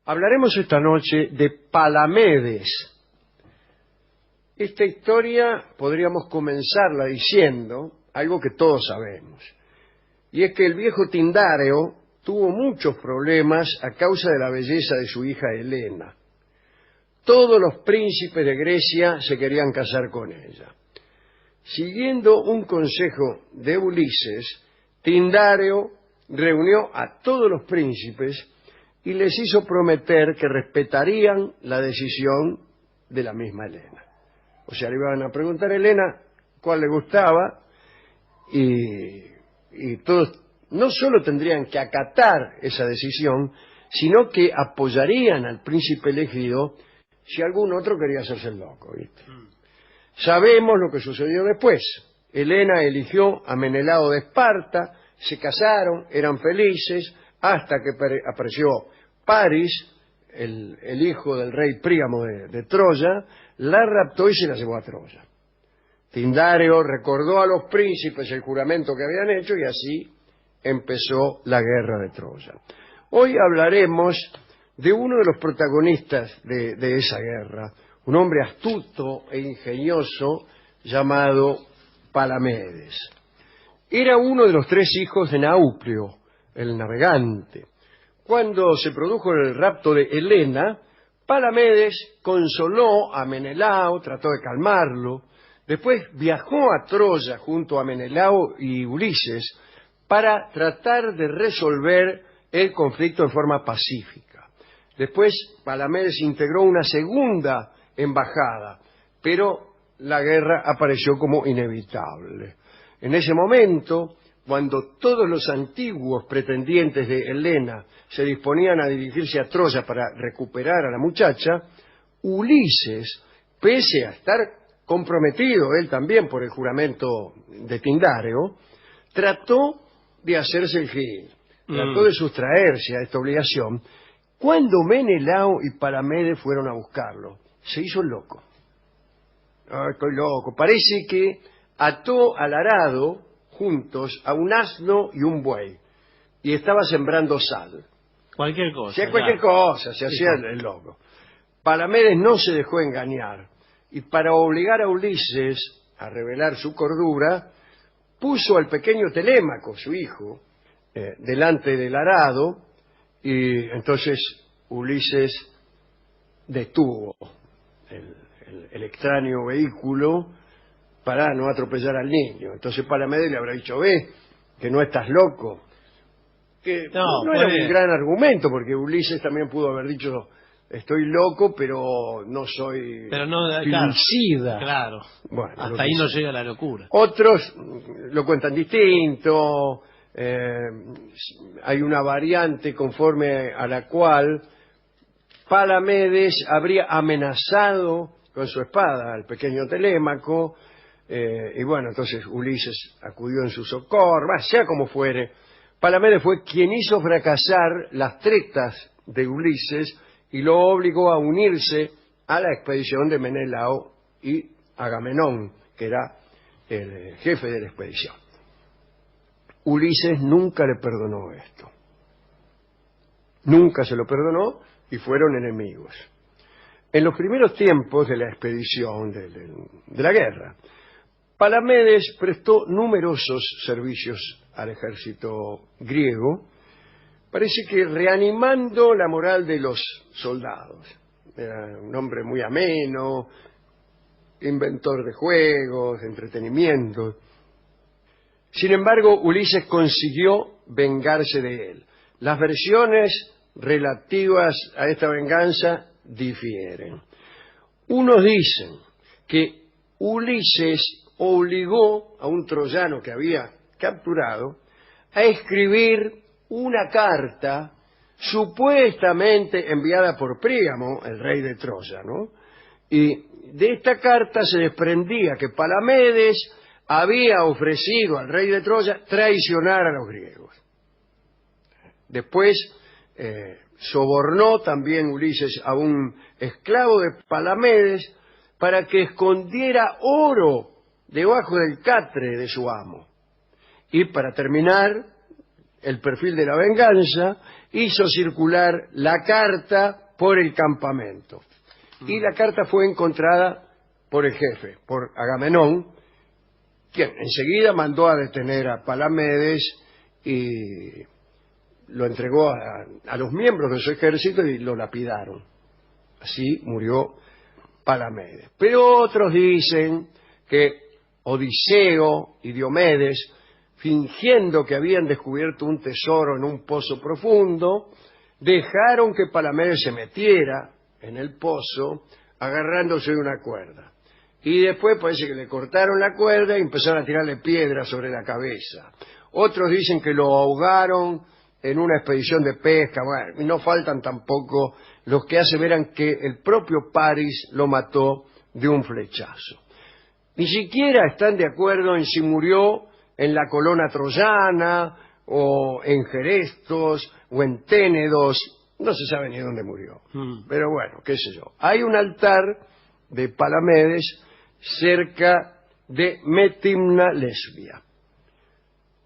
Hablaremos esta noche de Palamedes. Esta historia podríamos comenzarla diciendo algo que todos sabemos, y es que el viejo Tindáreo tuvo muchos problemas a causa de la belleza de su hija Helena. Todos los príncipes de Grecia se querían casar con ella. Siguiendo un consejo de Ulises, Tindáreo reunió a todos los príncipes y les hizo prometer que respetarían la decisión de la misma Helena. O sea, le iban a preguntar a Helena cuál le gustaba y todos no solo tendrían que acatar esa decisión, sino que apoyarían al príncipe elegido si algún otro quería hacerse el loco, ¿viste? Sabemos lo que sucedió después. Helena eligió a Menelao de Esparta, se casaron, eran felices, hasta que apareció Paris, el hijo del rey Príamo de Troya, la raptó y se la llevó a Troya. Tindáreo recordó a los príncipes el juramento que habían hecho y así empezó la guerra de Troya. Hoy hablaremos de uno de los protagonistas de esa guerra, un hombre astuto e ingenioso llamado Palamedes. Era uno de los 3 hijos de Nauplio, el navegante. Cuando se produjo el rapto de Helena, Palamedes consoló a Menelao, trató de calmarlo. Después viajó a Troya junto a Menelao y Ulises para tratar de resolver el conflicto en forma pacífica. Después Palamedes integró una segunda embajada, pero la guerra apareció como inevitable. En ese momento, cuando todos los antiguos pretendientes de Helena se disponían a dirigirse a Troya para recuperar a la muchacha, Ulises, pese a estar comprometido él también por el juramento de Tindáreo, trató de hacerse el gil, trató de sustraerse a esta obligación. Cuando Menelao y Palamedes fueron a buscarlo, se hizo el loco. Estoy loco. Parece que ató al arado juntos a un asno y un buey y estaba sembrando sal. Cualquier cosa. Sí, cualquier cosa, se hacía el loco. Palamedes no se dejó engañar y para obligar a Ulises a revelar su cordura, puso al pequeño Telémaco, su hijo, delante del arado, y entonces Ulises detuvo el extraño vehículo para no atropellar al niño. Entonces Palamedes le habrá dicho, ve, que no estás loco. Que no era un gran argumento, porque Ulises también pudo haber dicho, estoy loco, pero no soy filicida. Claro. Bueno, hasta ahí no llega la locura. Otros lo cuentan distinto. Hay una variante conforme a la cual Palamedes habría amenazado con su espada al pequeño Telémaco, y bueno, entonces Ulises acudió en su socorro. Sea como fuere, Palamedes fue quien hizo fracasar las tretas de Ulises y lo obligó a unirse a la expedición de Menelao y Agamenón, que era el jefe de la expedición. Ulises nunca le perdonó esto. Nunca se lo perdonó y fueron enemigos. En los primeros tiempos de la expedición, de la guerra, Palamedes prestó numerosos servicios al ejército griego, parece que reanimando la moral de los soldados. Era un hombre muy ameno, inventor de juegos, de entretenimiento. Sin embargo, Ulises consiguió vengarse de él. Las versiones relativas a esta venganza difieren. Unos dicen que Ulises obligó a un troyano que había capturado a escribir una carta supuestamente enviada por Príamo, el rey de Troya, ¿no? Y de esta carta se desprendía que Palamedes había ofrecido al rey de Troya traicionar a los griegos. Después sobornó también Ulises a un esclavo de Palamedes para que escondiera oro debajo del catre de su amo. Y para terminar, el perfil de la venganza, hizo circular la carta por el campamento. Y la carta fue encontrada por el jefe, por Agamenón, quien enseguida mandó a detener a Palamedes y lo entregó a los miembros de su ejército y lo lapidaron. Así murió Palamedes. Pero otros dicen que Odiseo y Diomedes, fingiendo que habían descubierto un tesoro en un pozo profundo, dejaron que Palamedes se metiera en el pozo agarrándose de una cuerda. Y después parece que le cortaron la cuerda y empezaron a tirarle piedras sobre la cabeza. Otros dicen que lo ahogaron en una expedición de pesca. Bueno, y no faltan tampoco los que aseveran que el propio Paris lo mató de un flechazo. Ni siquiera están de acuerdo en si murió en la colona troyana, o en Gerestos, o en Ténedos. No se sabe ni dónde murió. Pero bueno, qué sé yo. Hay un altar de Palamedes cerca de Metimna Lesbia.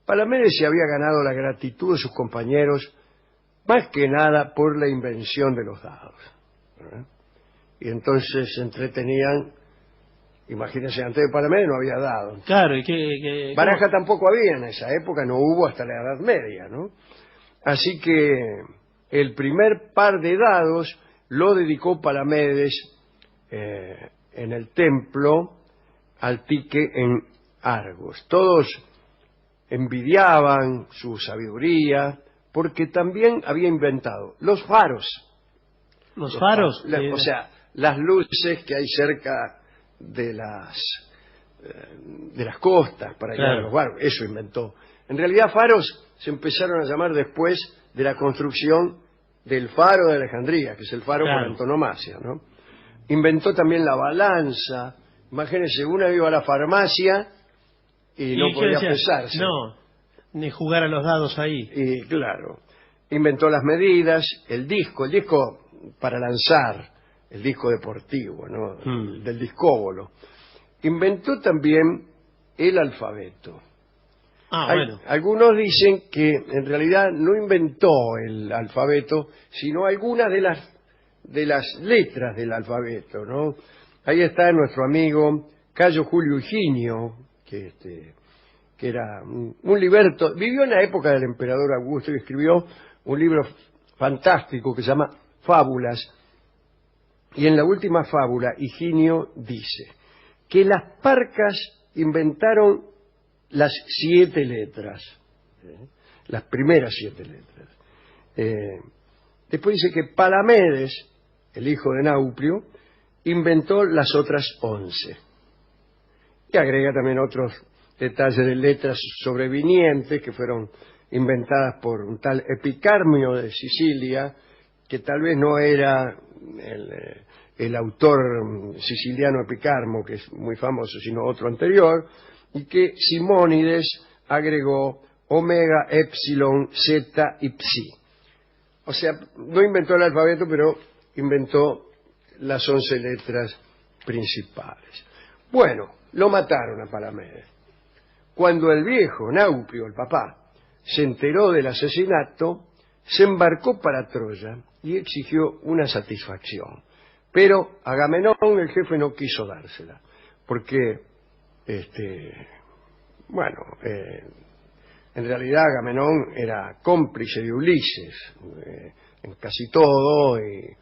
Palamedes se había ganado la gratitud de sus compañeros más que nada por la invención de los dados. Y entonces se entretenían. Imagínense, antes de Palamedes no había dados. Claro, y baraja tampoco había en esa época, no hubo hasta la Edad Media, ¿no? Así que el primer par de dados lo dedicó Palamedes en el templo al Tique en Argos. Todos envidiaban su sabiduría porque también había inventado los faros. ¿Los faros? O sea, las luces que hay cerca de las costas para llegar a los barcos. Eso inventó. En realidad faros se empezaron a llamar después de la construcción del faro de Alejandría, que es el faro por antonomasia, ¿no? Inventó también la balanza. Imagínense, uno iba a la farmacia y no podía pesarse. No, ni jugar a los dados ahí. Y claro, inventó las medidas, el disco para lanzar, el disco deportivo, ¿no? Del discóbolo. Inventó también el alfabeto. Bueno. Algunos dicen que en realidad no inventó el alfabeto, sino algunas de las letras del alfabeto, ¿no? Ahí está nuestro amigo Cayo Julio Higinio, que era un liberto, vivió en la época del emperador Augusto y escribió un libro fantástico que se llama Fábulas. Y en la última fábula, Higinio dice que las parcas inventaron las 7 letras, las primeras 7 letras. Después dice que Palamedes, el hijo de Nauplio, inventó las otras 11. Y agrega también otros detalles de letras sobrevinientes que fueron inventadas por un tal Epicarmio de Sicilia, que tal vez no era el autor siciliano Epicarmo, que es muy famoso, sino otro anterior, y que Simónides agregó omega, epsilon, zeta y psi. O sea, no inventó el alfabeto, pero inventó las 11 letras principales. Bueno, lo mataron a Palamedes. Cuando el viejo Nauplio, el papá, se enteró del asesinato, se embarcó para Troya y exigió una satisfacción. Pero Agamenón, el jefe, no quiso dársela, porque, en realidad Agamenón era cómplice de Ulises en casi todo y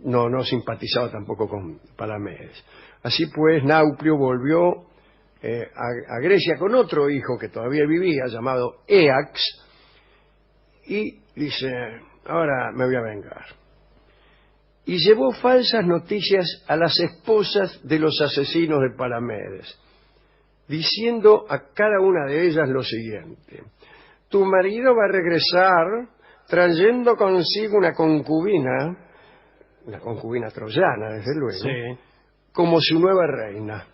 no simpatizaba tampoco con Palamedes. Así pues, Nauplio volvió a Grecia con otro hijo que todavía vivía, llamado Eax, y dice, ahora me voy a vengar. Y llevó falsas noticias a las esposas de los asesinos de Palamedes, diciendo a cada una de ellas lo siguiente: tu marido va a regresar trayendo consigo una concubina troyana, desde luego, como su nueva reina.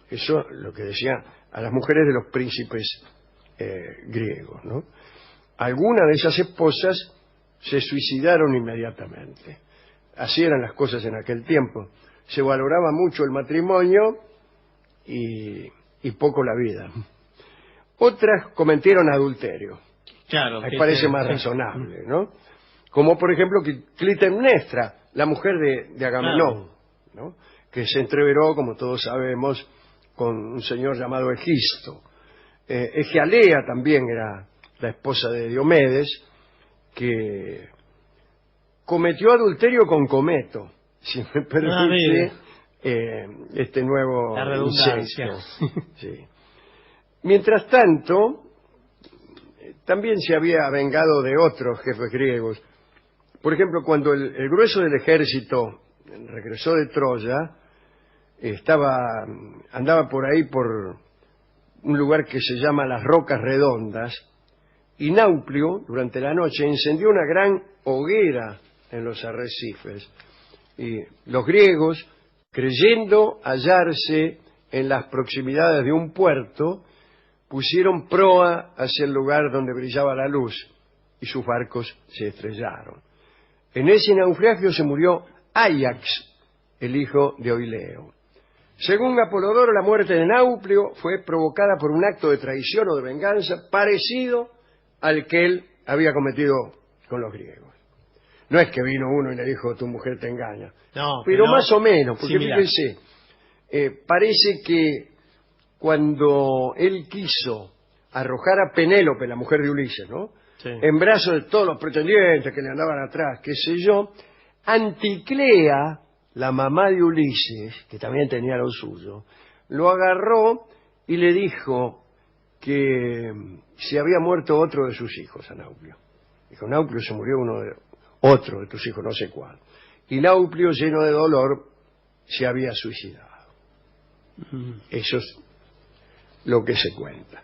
Eso es lo que decía a las mujeres de los príncipes griegos, ¿no? Algunas de esas esposas se suicidaron inmediatamente. Así eran las cosas en aquel tiempo. Se valoraba mucho el matrimonio y poco la vida. Otras cometieron adulterio. Claro. Me parece más razonable, ¿no? Como por ejemplo Clitemnestra, la mujer de Agamenón, ¿no? Que se entreveró, como todos sabemos, con un señor llamado Egisto. Egialea también era la esposa de Diomedes, que cometió adulterio con Cometo, si me permite este nuevo redundancia. insecto. Sí. Mientras tanto, también se había vengado de otros jefes griegos. Por ejemplo, cuando el grueso del ejército regresó de Troya, andaba por ahí por un lugar que se llama las Rocas Redondas, y Nauplio, durante la noche, encendió una gran hoguera en los arrecifes. Y los griegos, creyendo hallarse en las proximidades de un puerto, pusieron proa hacia el lugar donde brillaba la luz, y sus barcos se estrellaron. En ese naufragio se murió Áyax, el hijo de Oileo. Según Apolodoro, la muerte de Nauplio fue provocada por un acto de traición o de venganza parecido al que él había cometido con los griegos. No es que vino uno y le dijo, tu mujer te engaña. No, pero más o menos, porque similar. fíjense, parece que cuando él quiso arrojar a Penélope, la mujer de Ulises, ¿no? Sí. En brazos de todos los pretendientes que le andaban atrás, qué sé yo, Anticlea, la mamá de Ulises, que también tenía lo suyo, lo agarró y le dijo que se había muerto otro de sus hijos a Nauplio. Dijo, Nauplio, se murió otro de tus hijos, no sé cuál. Y Nauplio, lleno de dolor, se había suicidado. Eso es lo que se cuenta.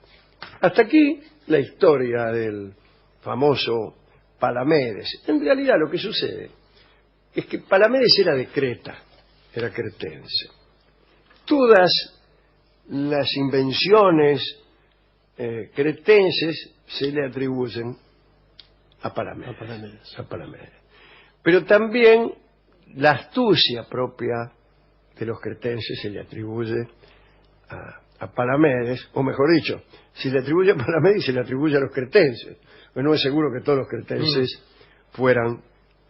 Hasta aquí la historia del famoso Palamedes. En realidad lo que sucede es que Palamedes era de Creta, era cretense. Todas las invenciones cretenses se le atribuyen a Palamedes. Pero también la astucia propia de los cretenses se le atribuye a Palamedes, o mejor dicho, se le atribuye a Palamedes y se le atribuye a los cretenses. Pues no es seguro que todos los cretenses fueran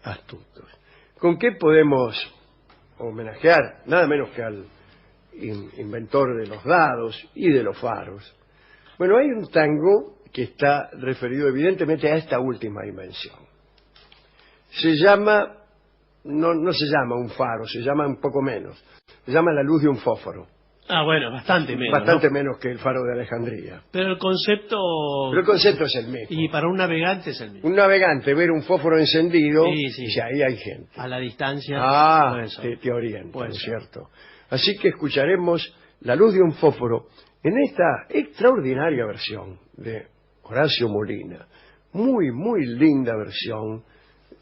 astutos. ¿Con qué podemos homenajear? Nada menos que al inventor de los dados y de los faros. Bueno, hay un tango que está referido evidentemente a esta última invención. Se llama, no se llama un faro, se llama un poco menos. Se llama La luz de un fósforo. Ah, bueno, bastante menos. Bastante ¿no? menos que el faro de Alejandría. Pero el concepto... Pero el concepto es el mismo. Y para un navegante es el mismo. Un navegante ver un fósforo encendido, sí. y ahí hay gente. A la distancia... Te orienta, ¿no es cierto? Así que escucharemos La luz de un fósforo en esta extraordinaria versión de Horacio Molina. Muy, muy linda versión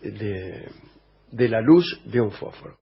de La luz de un fósforo.